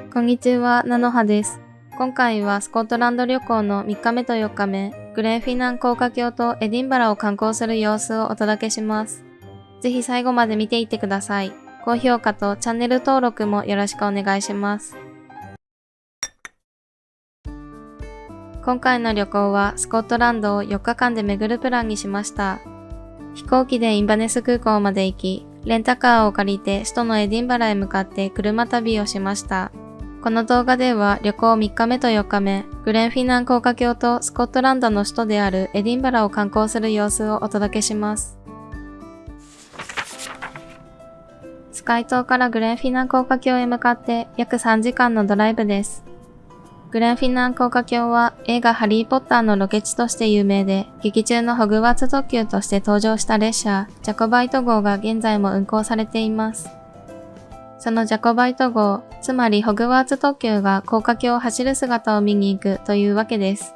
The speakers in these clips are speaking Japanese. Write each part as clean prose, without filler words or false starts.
こんにちは、ナノハです。今回はスコットランド旅行の3日目と4日目、グレンフィナン高架橋とエディンバラを観光する様子をお届けします。ぜひ最後まで見ていってください。高評価とチャンネル登録もよろしくお願いします。今回の旅行はスコットランドを4日間で巡るプランにしました。飛行機でインバネス空港まで行き、レンタカーを借りて首都のエディンバラへ向かって車旅をしました。この動画では旅行3日目と4日目、グレンフィナン高架橋とスコットランドの首都であるエディンバラを観光する様子をお届けします。スカイ島からグレンフィナン高架橋へ向かって約3時間のドライブです。グレンフィナン高架橋は映画ハリーポッターのロケ地として有名で、劇中のホグワーツ特急として登場した列車、ジャコバイト号が現在も運行されています。そのジャコバイト号、つまりホグワーツ特急が高架橋を走る姿を見に行くというわけです。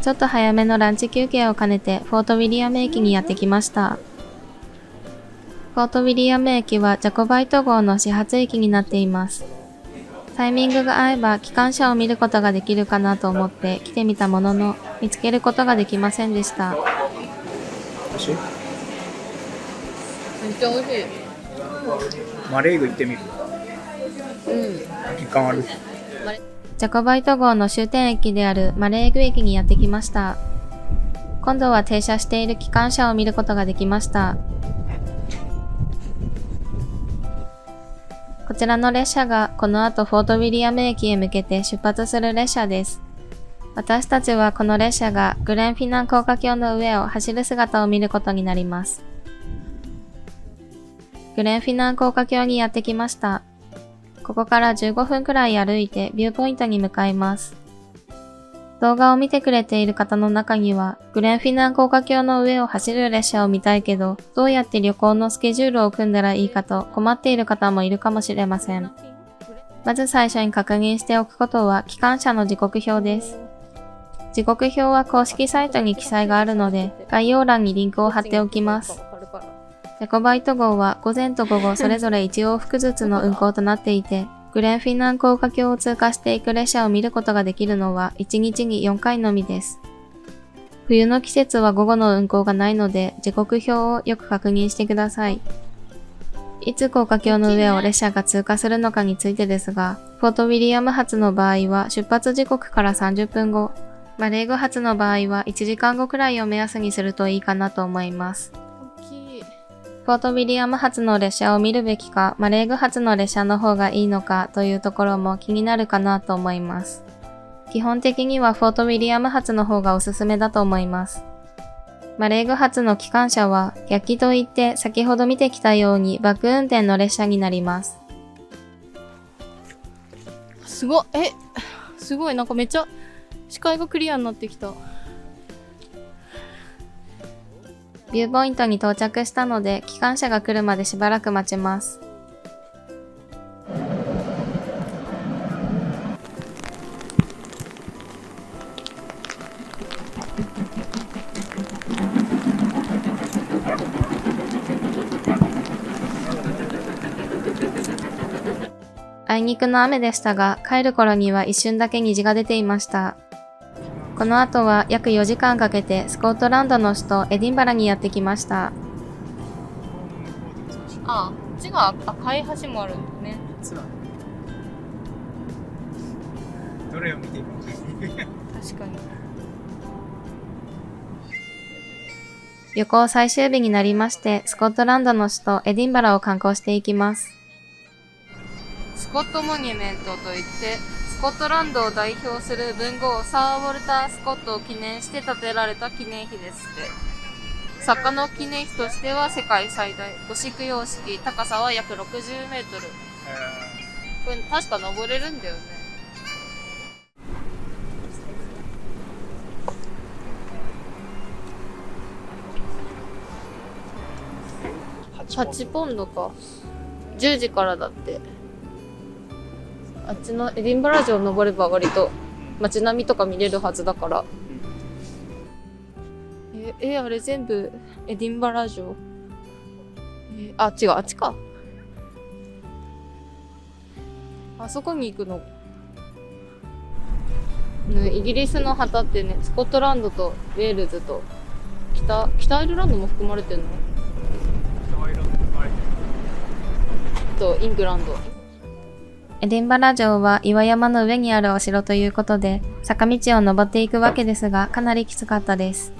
ちょっと早めのランチ休憩を兼ねてフォートウィリアム駅にやってきました。フォートウィリアム駅はジャコバイト号の始発駅になっています。タイミングが合えば機関車を見ることができるかなと思って来てみたものの、見つけることができませんでした。美味しい？めっちゃ美味しい。マレーグ行ってみる。時間ある？ジャコバイト号の終点駅であるマレーグ駅にやってきました。今度は停車している機関車を見ることができました。こちらの列車がこの後フォートウィリアム駅へ向けて出発する列車です。私たちはこの列車がグレンフィナン高架橋の上を走る姿を見ることになります。グレンフィナン高架橋にやってきました。ここから15分くらい歩いてビューポイントに向かいます。動画を見てくれている方の中には、グレンフィナン高架橋の上を走る列車を見たいけど、どうやって旅行のスケジュールを組んだらいいかと困っている方もいるかもしれません。まず最初に確認しておくことは、機関車の時刻表です。時刻表は公式サイトに記載があるので、概要欄にリンクを貼っておきます。ジャコバイト号は午前と午後それぞれ1往復ずつの運行となっていて、グレンフィナン高架橋を通過していく列車を見ることができるのは1日に4回のみです。冬の季節は午後の運行がないので、時刻表をよく確認してください。いつ高架橋の上を列車が通過するのかについてですが、フォートウィリアム発の場合は出発時刻から30分後、マレーグ発の場合は1時間後くらいを目安にするといいかなと思います。フォートウィリアム発の列車を見るべきか、マレーグ発の列車の方がいいのかというところも気になるかなと思います。基本的にはフォートウィリアム発の方がおすすめだと思います。マレーグ発の機関車は逆気といって先ほど見てきたようにバック運転の列車になります。すごい、すごい、なんかめっちゃ視界がクリアになってきた。ビューポイントに到着したので、機関車が来るまでしばらく待ちます。あいにくの雨でしたが、帰る頃には一瞬だけ虹が出ていました。この後は約4時間かけてスコットランドの首都エディンバラにやってきました。あっちが赤い橋もあるんだね。どれを見ていいか分かんない。確かに。旅行最終日になりまして、スコットランドの首都エディンバラを観光していきます。スコットモニュメントといって、スコットランドを代表する文豪サー・ウォルター・スコットを記念して建てられた記念碑ですって。作家の記念碑としては世界最大、ゴシック様式、高さは約60メートル。これ確か登れるんだよね。8ポンドか。10時からだって。あっちのエディンバラ城を登れば割と街並みとか見れるはずだから。あれ全部エディンバラ城。違う、あっちか。あそこに行くの。ね、イギリスの旗ってね、スコットランドとウェールズと北アイルランドも含まれてるの？とイングランド。エディンバラ城は岩山の上にあるお城ということで、坂道を登っていくわけですが、かなりきつかったです。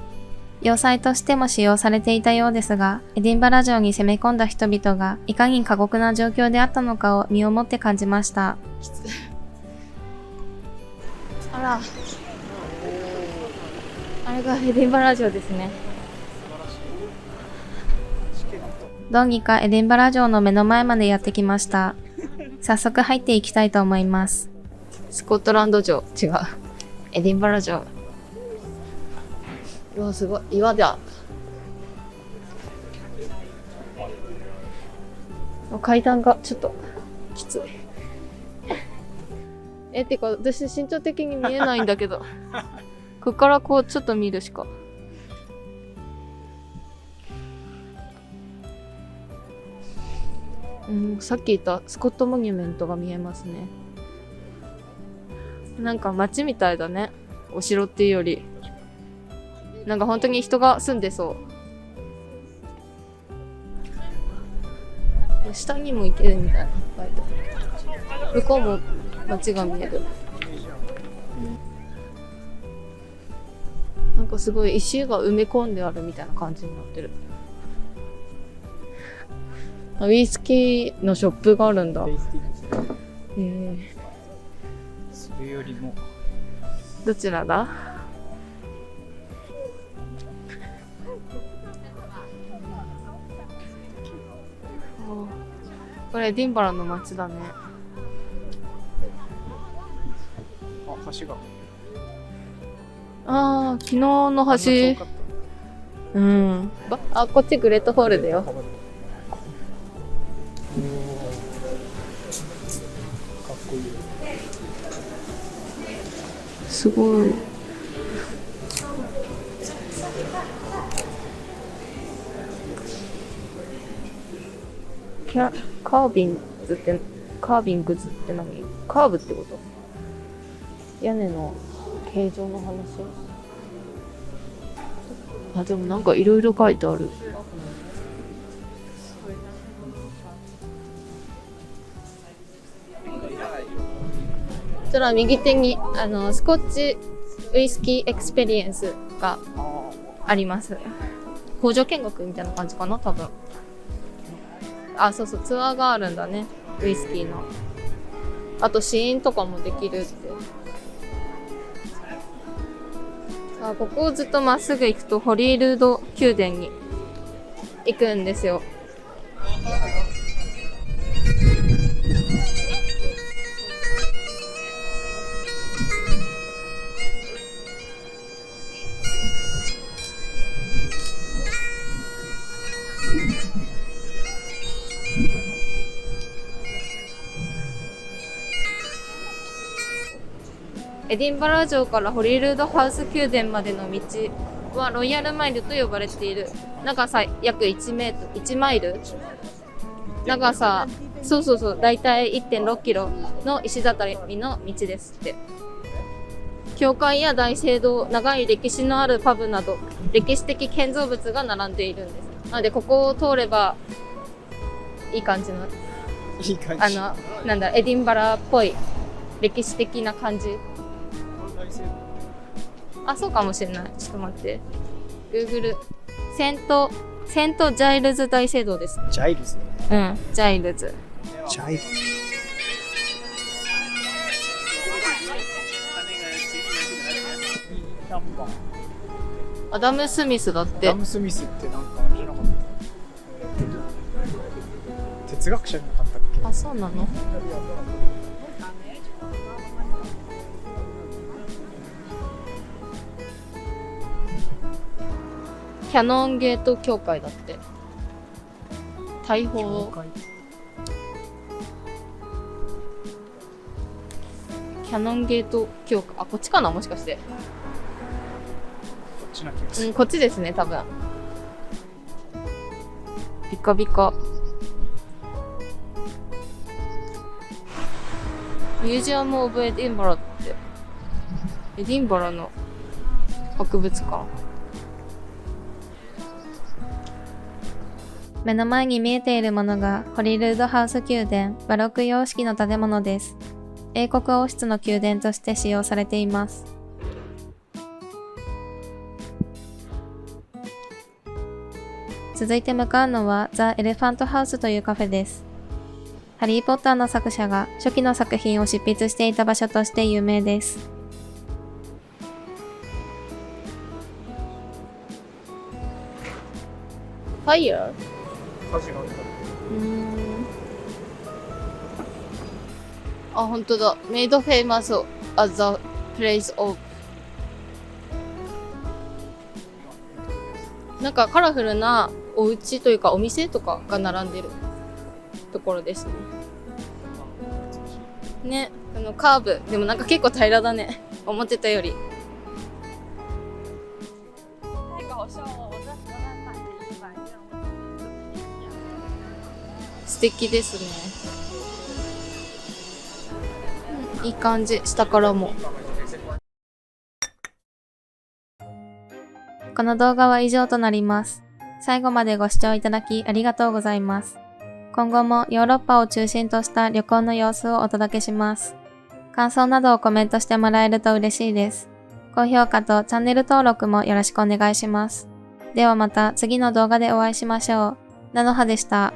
要塞としても使用されていたようですが、エディンバラ城に攻め込んだ人々がいかに過酷な状況であったのかを身をもって感じました。あら、あれがエディンバラ城ですね。どうにかエディンバラ城の目の前までやってきました。早速入っていきたいと思います。スコットランド城、違う。エディンバラ城。うわ、すごい。岩だ。階段がちょっときつい。てか、私身長的に見えないんだけど。ここからこうちょっと見るしか。さっき言ったスコットモニュメントが見えますね。なんか街みたいだね。お城っていうより。なんか本当に人が住んでそう。下にも行けるみたいな書いてある。向こうも街が見える。なんかすごい石が埋め込んであるみたいな感じになってる。ウイスキーのショップがあるんだ。それよりもどちらだ？これエディンバラの街だね。あ、橋が。ああ、昨日の橋。うん。あ、こっちグレートホールだよ。かっこいい。すごい。カービングズって何？カーブってこと？屋根の形状の話？あ、でもなんかいろいろ書いてある。そしたら右手にスコッチウイスキーエクスペリエンスがあります。工場見学みたいな感じかな、多分。あ、そうそう、ツアーがあるんだね、ウイスキーの。あと試飲とかもできるって。さあ、ここをずっとまっすぐ行くとホリールード宮殿に行くんですよ。エディンバラ城からホリールードハウス宮殿までの道はロイヤルマイルと呼ばれている。長さ約1マイル。長さ、そう、だいたい 1.6 キロの石畳の道ですって。教会や大聖堂、長い歴史のあるパブなど、歴史的建造物が並んでいるんです。なので、ここを通れば、いい感じの、いい感じ。なんだ、エディンバラっぽい歴史的な感じ。あ、そうかもしれない。ちょっと待って。Google。セントジャイルズ大聖堂です。ジャイルズ。うん、ジャイルズ。ジャイルズ。アダム・スミスだって。アダム・スミスってなんか知らなかった。哲学者じゃなかったっけ？あ、そうなの？キャノンゲート教会だって。大砲。キャノンゲート教会。あ、こっちかな、もしかして。こっちな気がする。こっちですね、多分。ビカビカ。ミュージアム・オブ・エディンバラって、エディンバラの博物館。目の前に見えているものがホリールードハウス宮殿、バロック様式の建物です。英国王室の宮殿として使用されています。続いて向かうのはザ・エレファントハウスというカフェです。ハリー・ポッターの作者が初期の作品を執筆していた場所として有名です。ファイヤー？火事があった。あ、本当だ。Made famous as the place of。なんかカラフルなお家というかお店とかが並んでるところですね。ね、カーブ。でもなんか結構平らだね。思ってたより。素敵ですね。いい感じ、下からも。この動画は以上となります。最後までご視聴いただきありがとうございます。今後もヨーロッパを中心とした旅行の様子をお届けします。感想などをコメントしてもらえると嬉しいです。高評価とチャンネル登録もよろしくお願いします。ではまた次の動画でお会いしましょう。なのはでした。